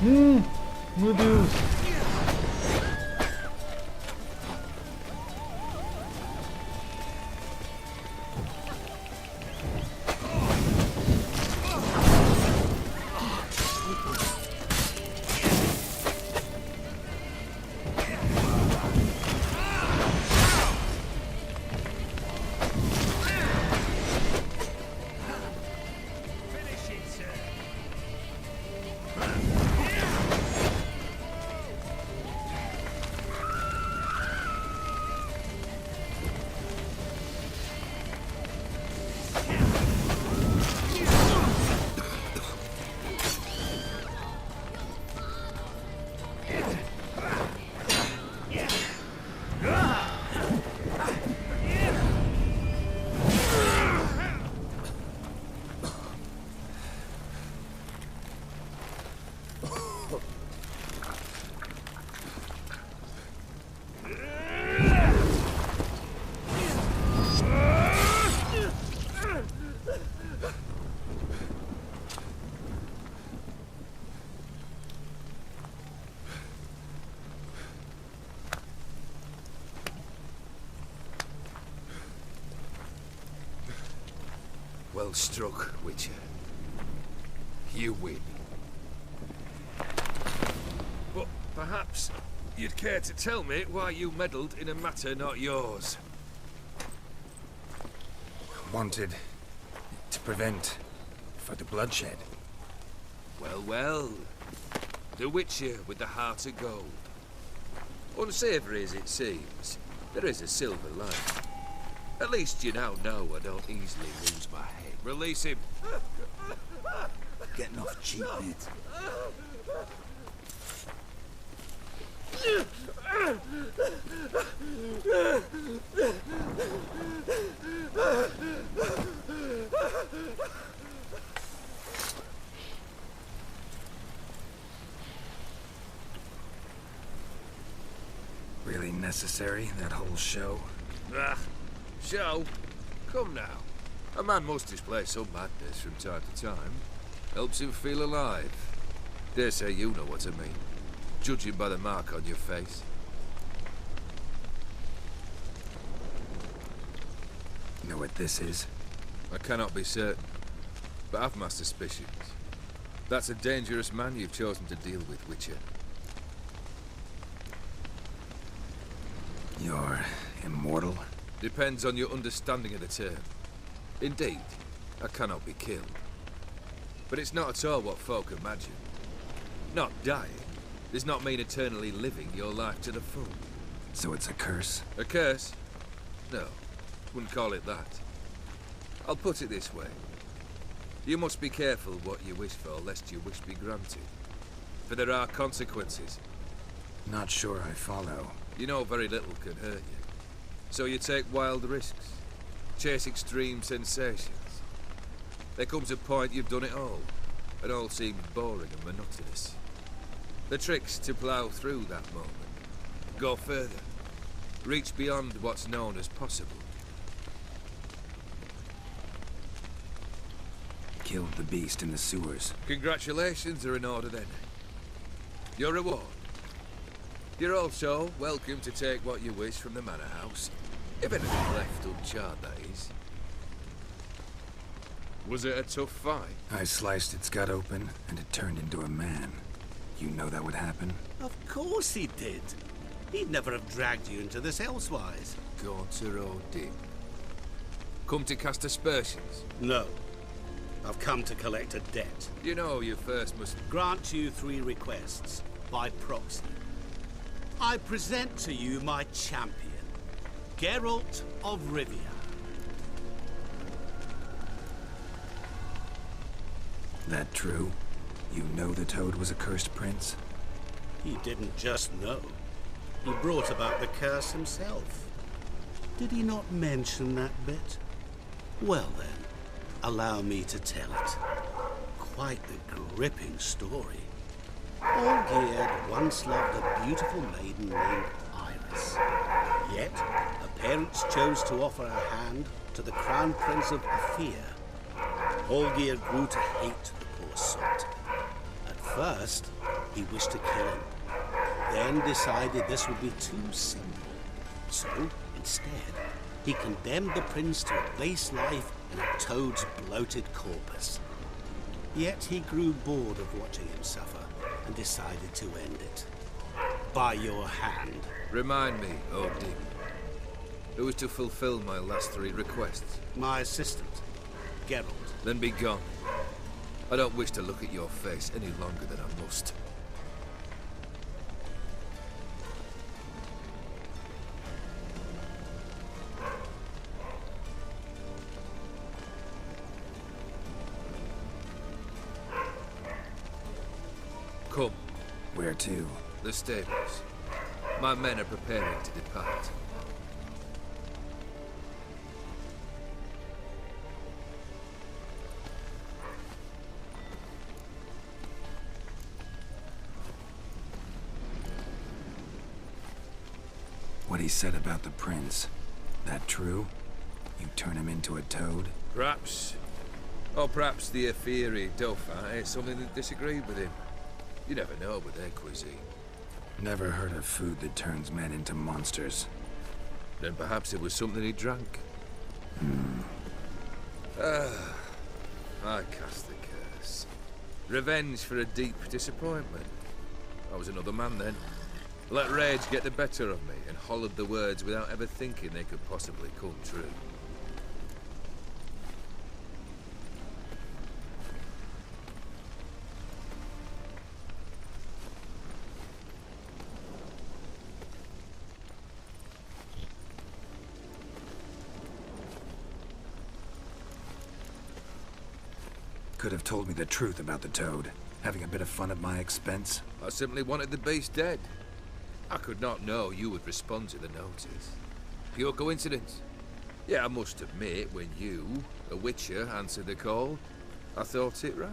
Meu Deus. Well struck, Witcher. You win. But perhaps you'd care to tell me why you meddled in a matter not yours. Wanted to prevent further bloodshed. Well, well. The Witcher with the heart of gold. Unsavoury as it seems, there is a silver lining. At least you now know I don't easily lose my head. Release him. Getting off cheap, mate. Really necessary, that whole show? Ah, show? Come now. A man must display some madness from time to time. Helps him feel alive. Dare say you know what I mean. Judging by the mark on your face. You know what this is? I cannot be certain, but I've my suspicions. That's a dangerous man you've chosen to deal with, Witcher. You're immortal? Depends on your understanding of the term. Indeed, I cannot be killed. But it's not at all what folk imagine. Not dying does not mean eternally living your life to the full. So it's a curse? A curse? No, wouldn't call it that. I'll put it this way. You must be careful what you wish for, lest your wish be granted. For there are consequences. Not sure I follow. You know very little can hurt you. So you take wild risks. Chase extreme sensations. There comes a point you've done it all, and all seems boring and monotonous. The trick's to plough through that moment. Go further. Reach beyond what's known as possible. Killed the beast in the sewers. Congratulations are in order then. Your reward. You're also welcome to take what you wish from the manor house. If anything left uncharred, that is. Was it a tough fight? I sliced its gut open, and it turned into a man. You know that would happen? Of course he did. He'd never have dragged you into this elsewise. Gaunter O'Dim. Come to cast aspersions. No. I've come to collect a debt. You know you first must... Grant you 3 requests, by proxy. I present to you my champion, Geralt of Rivia. That true? You know the Toad was a cursed prince? He didn't just know. He brought about the curse himself. Did he not mention that bit? Well then, allow me to tell it. Quite the gripping story. Olgierd once loved a beautiful maiden named Iris. Yet, her parents chose to offer her hand to the Crown Prince of Ophir. Olgierd grew to hate the poor sot. At First, he wished to kill him. Then decided this would be too simple. So, instead, he condemned the prince to a base life in a toad's bloated corpus. Yet he grew bored of watching him suffer and decided to end it. By your hand. Remind me, Odin, who was to fulfill my last 3 requests? My assistant, Geralt. Then be gone. I don't wish to look at your face any longer than I must. Come. Where to? The stables. My men are preparing to depart. What he said about the prince, that true? You turn him into a toad? Perhaps. Or perhaps the Aetheri Dauphin ate something that disagreed with him. You never know with their cuisine. Never heard of food that turns men into monsters. Then perhaps it was something he drank. I cast the curse. Revenge for a deep disappointment. I was another man then. Let rage get the better of me and hollered the words without ever thinking they could possibly come true. Could have told me the truth about the toad. Having a bit of fun at my expense. I simply wanted the beast dead. I could not know you would respond to the notice. Pure coincidence. Yeah, I must admit, when you, a witcher, answered the call, I thought it right.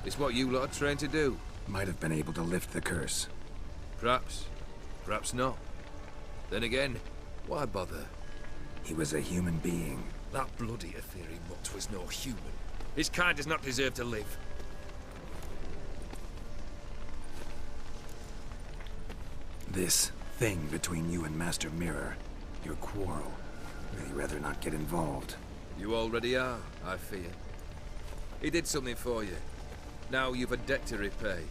It's what you lot are trained to do. Might have been able to lift the curse. Perhaps. Perhaps not. Then again, why bother? He was a human being. That bloody Aetheri mutt was no human. His kind does not deserve to live. This thing between you and Master Mirror, your quarrel, really rather not get involved. You already are, I fear. He did something for you. Now you've a debt to repay.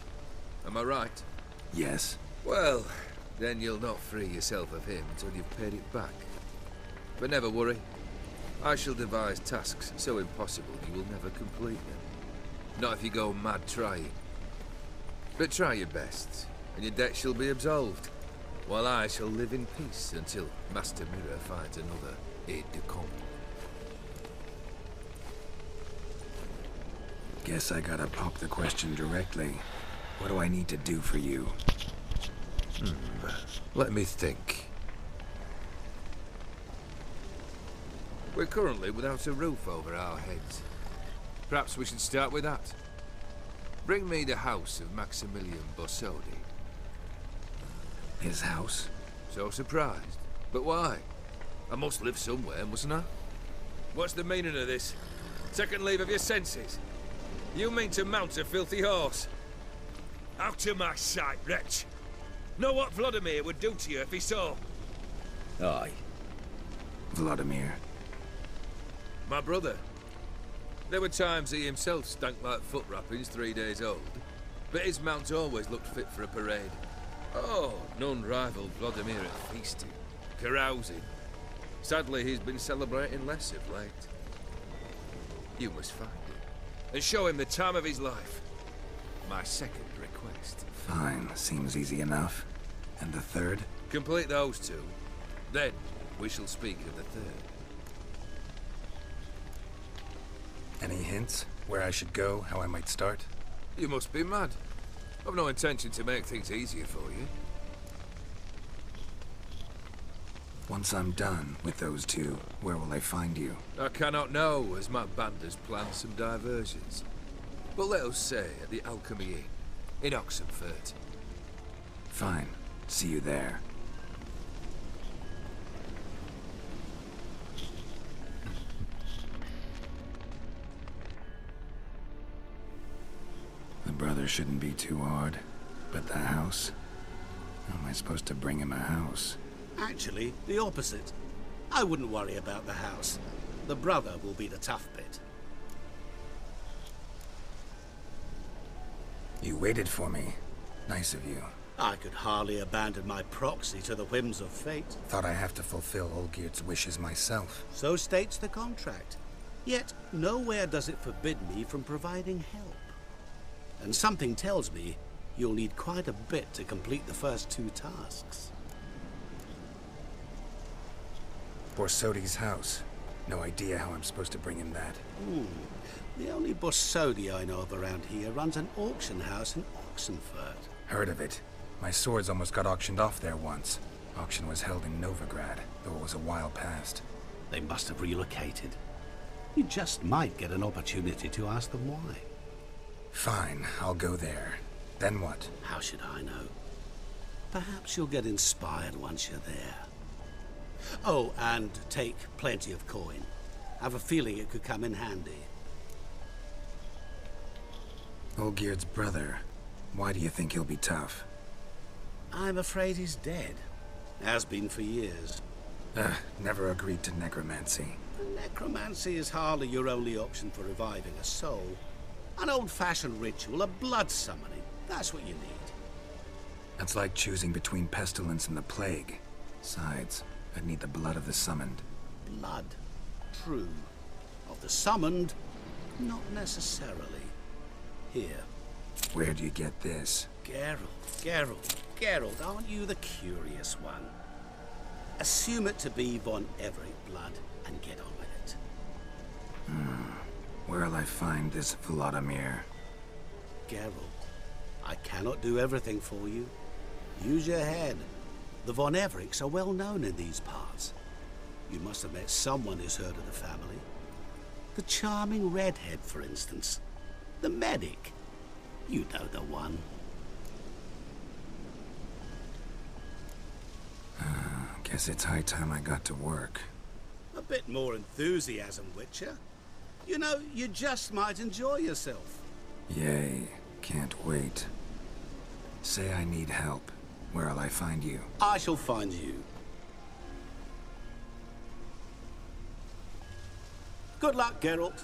Am I right? Yes. Well, then you'll not free yourself of him until you've paid it back. But never worry. I shall devise tasks so impossible you will never complete them. Not if you go mad trying. But try your best, and your debt shall be absolved, while I shall live in peace until Master Mirror finds another aide-de-camp. Guess I gotta pop the question directly. What do I need to do for you? Let me think. We're currently without a roof over our heads. Perhaps we should start with that. Bring me the house of Maximilian Borsodi. His house? So surprised. But why? I must live somewhere, mustn't I? What's the meaning of this? Second leave of your senses? You mean to mount a filthy horse? Out of my sight, wretch! Know what Vladimir would do to you if he saw? Aye. Vladimir. My brother. There were times he himself stank like foot wrappings 3 days old, but his mount always looked fit for a parade. Oh, none rivaled Vladimir at feasting, carousing. Sadly, he's been celebrating less of late. You must find him, and show him the time of his life. My second request. Fine, seems easy enough. And the third? Complete those two. Then, we shall speak of the third. Any hints? Where I should go? How I might start? You must be mad. I've no intention to make things easier for you. Once I'm done with those two, where will I find you? I cannot know, as my band has planned some diversions. But let us say at the Alchemy Inn, in Oxenfurt. Fine. See you there. The brother shouldn't be too hard. But the house? How am I supposed to bring him a house? Actually, the opposite. I wouldn't worry about the house. The brother will be the tough bit. You waited for me. Nice of you. I could hardly abandon my proxy to the whims of fate. Thought I have to fulfill Olgierd's wishes myself. So states the contract. Yet, nowhere does it forbid me from providing help. And something tells me you'll need quite a bit to complete the first 2 tasks. Borsodi's house. No idea how I'm supposed to bring him that. The only Borsodi I know of around here runs an auction house in Oxenfurt. Heard of it. My swords almost got auctioned off there once. Auction was held in Novigrad, though it was a while past. They must have relocated. You just might get an opportunity to ask them why. Fine, I'll go there. Then what? How should I know? Perhaps you'll get inspired once you're there. Oh, and take plenty of coin. I have a feeling it could come in handy. Olgierd's brother. Why do you think he'll be tough? I'm afraid he's dead. Has been for years. Never agreed to necromancy. Necromancy is hardly your only option for reviving a soul. An old-fashioned ritual, a blood summoning. That's what you need. That's like choosing between pestilence and the plague. Besides, I'd need the blood of the summoned. Blood. True. Of the summoned, not necessarily. Here. Where do you get this? Geralt, aren't you the curious one? Assume it to be von Everett blood and get on with it. Where'll I find this Vladimir? Geralt, I cannot do everything for you. Use your head. The von Evericks are well known in these parts. You must have met someone who's heard of the family. The charming redhead, for instance. The medic. You know the one. Guess it's high time I got to work. A bit more enthusiasm, Witcher. You know, you just might enjoy yourself. Yay. Can't wait. Say I need help. Where'll I find you? I shall find you. Good luck, Geralt.